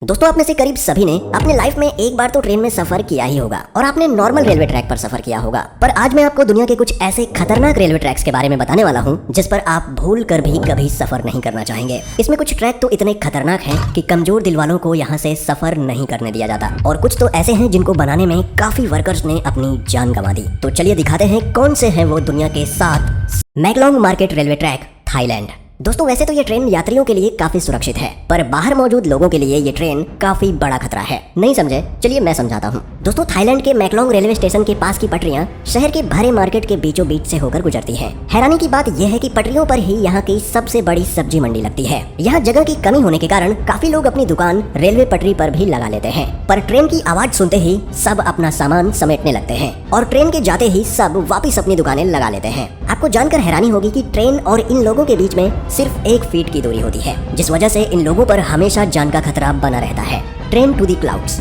दोस्तों, आप में से करीब सभी ने अपने लाइफ में एक बार तो ट्रेन में सफर किया ही होगा और आपने नॉर्मल रेलवे ट्रैक पर सफर किया होगा। पर आज मैं आपको दुनिया के कुछ ऐसे खतरनाक रेलवे ट्रैक्स के बारे में बताने वाला हूं जिस पर आप भूल कर भी कभी सफर नहीं करना चाहेंगे। इसमें कुछ ट्रैक तो इतने खतरनाक हैं कि कमजोर दिल वालों को यहाँ से सफर नहीं करने दिया जाता, और कुछ तो ऐसे हैं जिनको बनाने में काफी वर्कर्स ने अपनी जान गंवा दी। तो चलिए दिखाते हैं कौन से हैं वो दुनिया के 7 मैकलोंग मार्केट रेलवे ट्रैक, थाईलैंड। दोस्तों, वैसे तो ये ट्रेन यात्रियों के लिए काफी सुरक्षित है, पर बाहर मौजूद लोगों के लिए ये ट्रेन काफी बड़ा खतरा है। नहीं समझे? चलिए मैं समझाता हूँ। दोस्तों, थाईलैंड के मैकलोंग रेलवे स्टेशन के पास की पटरियां शहर के भरे मार्केट के बीचों बीच से होकर गुजरती हैं। हैरानी की बात यह है कि पटरियों पर ही यहाँ की सबसे बड़ी सब्जी मंडी लगती है। यहाँ जगह की कमी होने के कारण काफी लोग अपनी दुकान रेलवे पटरी पर भी लगा लेते हैं, पर ट्रेन की आवाज सुनते ही सब अपना सामान समेटने लगते हैं और ट्रेन के जाते ही सब वापिस अपनी दुकानें लगा लेते हैं। आपको जानकर हैरानी होगी कि ट्रेन और इन लोगों के बीच में सिर्फ 1 फीट की दूरी होती है, जिस वजह से इन लोगों पर हमेशा जान का खतरा बना रहता है। Train to the clouds,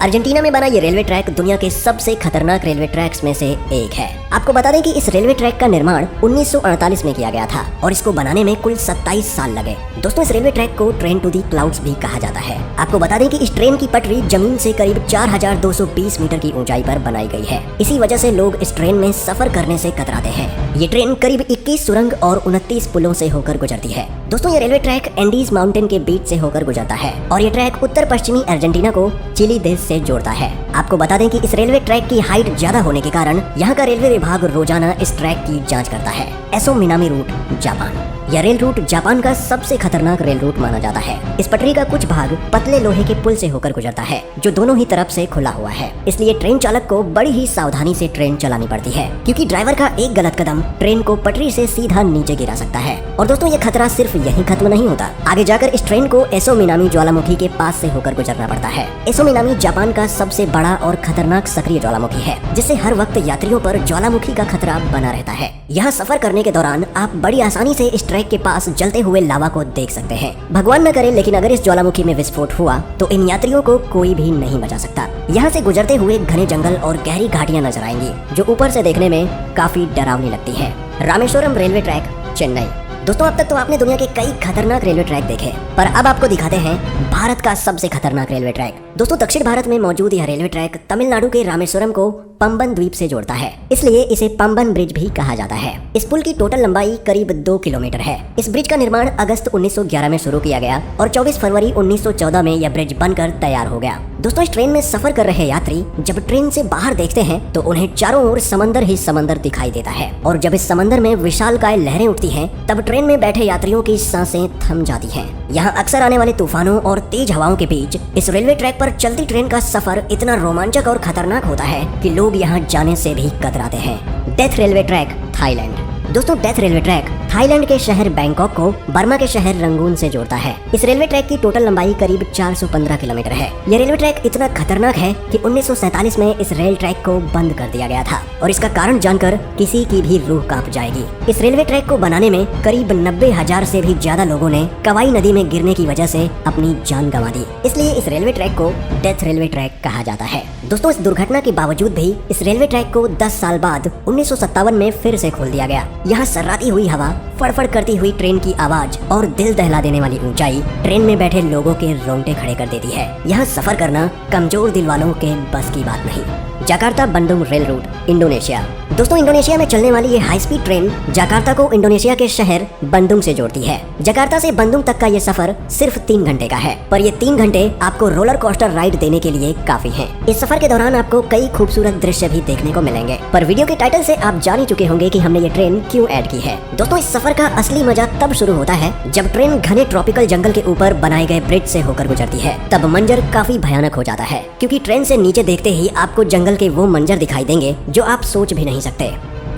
Argentina में बना ये रेलवे ट्रैक दुनिया के सबसे खतरनाक रेलवे ट्रैक्स में से एक है। आपको बता दें कि इस रेलवे ट्रैक का निर्माण 1948 में किया गया था और इसको बनाने में कुल 27 साल लगे। दोस्तों, इस रेलवे ट्रैक को ट्रेन टू दी क्लाउड्स भी कहा जाता है। आपको बता दें कि इस ट्रेन की पटरी जमीन से करीब 4220 मीटर की ऊंचाई पर बनाई गई है। इसी वजह से लोग इस ट्रेन में सफर करने से कतराते हैं। ये ट्रेन करीब 21 सुरंग और 29 पुलों से होकर गुजरती है। दोस्तों, ये रेलवे ट्रैक एंडीज माउंटेन के बीच से होकर गुजरता है और ये ट्रैक उत्तर पश्चिमी अर्जेंटीना को चिली देश से जोड़ता है। आपको बता दें कि इस रेलवे ट्रैक की हाइट ज्यादा होने के कारण यहाँ का रेलवे विभाग रोजाना इस ट्रैक की जांच करता है। Aso Minami route, Japan. यह रेल रूट जापान का सबसे खतरनाक रेल रूट माना जाता है। इस पटरी का कुछ भाग पतले लोहे के पुल से होकर गुजरता है जो दोनों ही तरफ से खुला हुआ है। इसलिए ट्रेन चालक को बड़ी ही सावधानी से ट्रेन चलानी पड़ती है, क्योंकि ड्राइवर का एक गलत कदम ट्रेन को पटरी से सीधा नीचे गिरा सकता है। और दोस्तों, ये खतरा सिर्फ यहीं खत्म नहीं होता। आगे जाकर इस ट्रेन को एसो मिनामी ज्वालामुखी के पास से होकर गुजरना पड़ता है। एसो मिनामी जापान का सबसे बड़ा और खतरनाक सक्रिय ज्वालामुखी है, जिससे हर वक्त यात्रियों पर ज्वालामुखी का खतरा बना रहता है। यहाँ सफर करने के दौरान आप बड़ी आसानी से इस ट्रैक के पास जलते हुए लावा को देख सकते हैं। भगवान न करे, लेकिन अगर इस ज्वालामुखी में विस्फोट हुआ तो इन यात्रियों को कोई भी नहीं बचा सकता। यहाँ से गुजरते हुए घने जंगल और गहरी घाटियां नजर आएंगी, जो ऊपर से देखने में काफी डरावनी लगती है। Rameswaram railway track, Chennai. दोस्तों, अब तक तो आपने दुनिया के कई खतरनाक रेलवे ट्रैक देखे, पर अब आपको दिखाते हैं भारत का सबसे खतरनाक रेलवे ट्रैक। दोस्तों, दक्षिण भारत में मौजूद यह रेलवे ट्रैक तमिलनाडु के रामेश्वरम को पंबन द्वीप से जोड़ता है, इसलिए इसे पंबन ब्रिज भी कहा जाता है। इस पुल की टोटल लंबाई करीब 2 किलोमीटर है। इस ब्रिज का निर्माण अगस्त 1911 में शुरू किया गया और 24 फरवरी 1914 में यह ब्रिज बनकर तैयार हो गया। दोस्तों, इस ट्रेन में सफर कर रहे यात्री जब ट्रेन से बाहर देखते हैं तो उन्हें चारों ओर समंदर ही समंदर दिखाई देता है, और जब इस समंदर में विशालकाय लहरें उठती हैं, तब ट्रेन में बैठे यात्रियों की सांसें थम जाती हैं। यहाँ अक्सर आने वाले तूफानों और तेज हवाओं के बीच इस रेलवे ट्रैक पर चलती ट्रेन का सफर इतना रोमांचक और खतरनाक होता है कि लोग यहाँ जाने से भी कतराते हैं। Death railway track, Thailand. दोस्तों, डेथ रेलवे ट्रैक थाईलैंड के शहर बैंकॉक को बर्मा के शहर रंगून से जोड़ता है। इस रेलवे ट्रैक की टोटल लंबाई करीब 415 किलोमीटर है। यह रेलवे ट्रैक इतना खतरनाक है कि 1947 में इस रेल ट्रैक को बंद कर दिया गया था, और इसका कारण जानकर किसी की भी रूह कांप जाएगी। इस रेलवे ट्रैक को बनाने में करीब 90,000 से भी ज्यादा लोगों ने कवाई नदी में गिरने की वजह से अपनी जान गंवा दी, इसलिए इस रेलवे ट्रैक को डेथ रेलवे ट्रैक कहा जाता है। दोस्तों, इस दुर्घटना के बावजूद भी इस रेलवे ट्रैक को 10 साल बाद 1957 में फिर से खोल दिया गया। यहाँ सर्राती हुई हवा, फड़फड़ करती हुई ट्रेन की आवाज और दिल दहला देने वाली ऊंचाई ट्रेन में बैठे लोगों के रोंगटे खड़े कर देती है। यहाँ सफर करना कमजोर दिल वालों के बस की बात नहीं। Jakarta Bandung rail route, Indonesia. दोस्तों, इंडोनेशिया में चलने वाली ये हाई स्पीड ट्रेन जकार्ता को इंडोनेशिया के शहर बंदुंग से जोड़ती है। जकार्ता से बंदुंग तक का ये सफर सिर्फ 3 घंटे का है, पर ये 3 घंटे आपको रोलर कोस्टर राइड देने के लिए काफी हैं। इस सफर के दौरान आपको कई खूबसूरत दृश्य भी देखने को मिलेंगे, पर वीडियो के टाइटल से आप जान ही चुके होंगे कि हमने ये ट्रेन क्यों ऐड की है। दोस्तों, इस सफर का असली मजा तब शुरू होता है जब ट्रेन घने ट्रॉपिकल जंगल के ऊपर बनाए गए ब्रिज से होकर गुजरती है। तब मंजर काफी भयानक हो जाता है, क्योंकि ट्रेन से नीचे देखते ही आपको जंगल के वो मंजर दिखाई देंगे जो आप सोच भी नहीं सकते।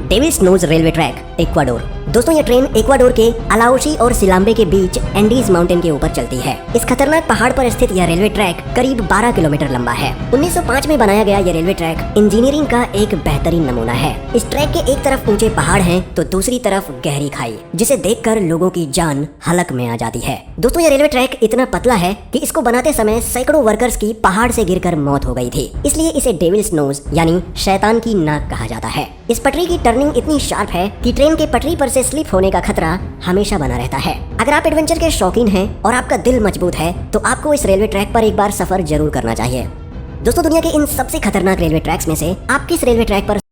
Devil's nose railway track, Ecuador. दोस्तों, यह ट्रेन इक्वाडोर के अलाउशी और सिलाम्बे के बीच एंडीज माउंटेन के ऊपर चलती है। इस खतरनाक पहाड़ पर स्थित यह रेलवे ट्रैक करीब 12 किलोमीटर लंबा है। 1905 में बनाया गया यह रेलवे ट्रैक इंजीनियरिंग का एक बेहतरीन नमूना है। इस ट्रैक के एक तरफ ऊंचे पहाड़ हैं तो दूसरी तरफ गहरी खाई, जिसे देखकर लोगों की जान हलक में आ जाती है। दोस्तों, यह रेलवे ट्रैक इतना पतला है कि इसको बनाते समय सैकड़ों वर्कर्स की पहाड़ से गिरकर मौत हो गई थी, इसलिए इसे डेविल्स नोज यानी शैतान की नाक कहा जाता है। इस पटरी की टर्निंग इतनी शार्प है कि ट्रेन के पटरी पर से स्लिप होने का खतरा हमेशा बना रहता है। अगर आप एडवेंचर के शौकीन हैं और आपका दिल मजबूत है तो आपको इस रेलवे ट्रैक पर एक बार सफर जरूर करना चाहिए। दोस्तों, दुनिया के इन सबसे खतरनाक रेलवे ट्रैक्स में से आप किस रेलवे ट्रैक पर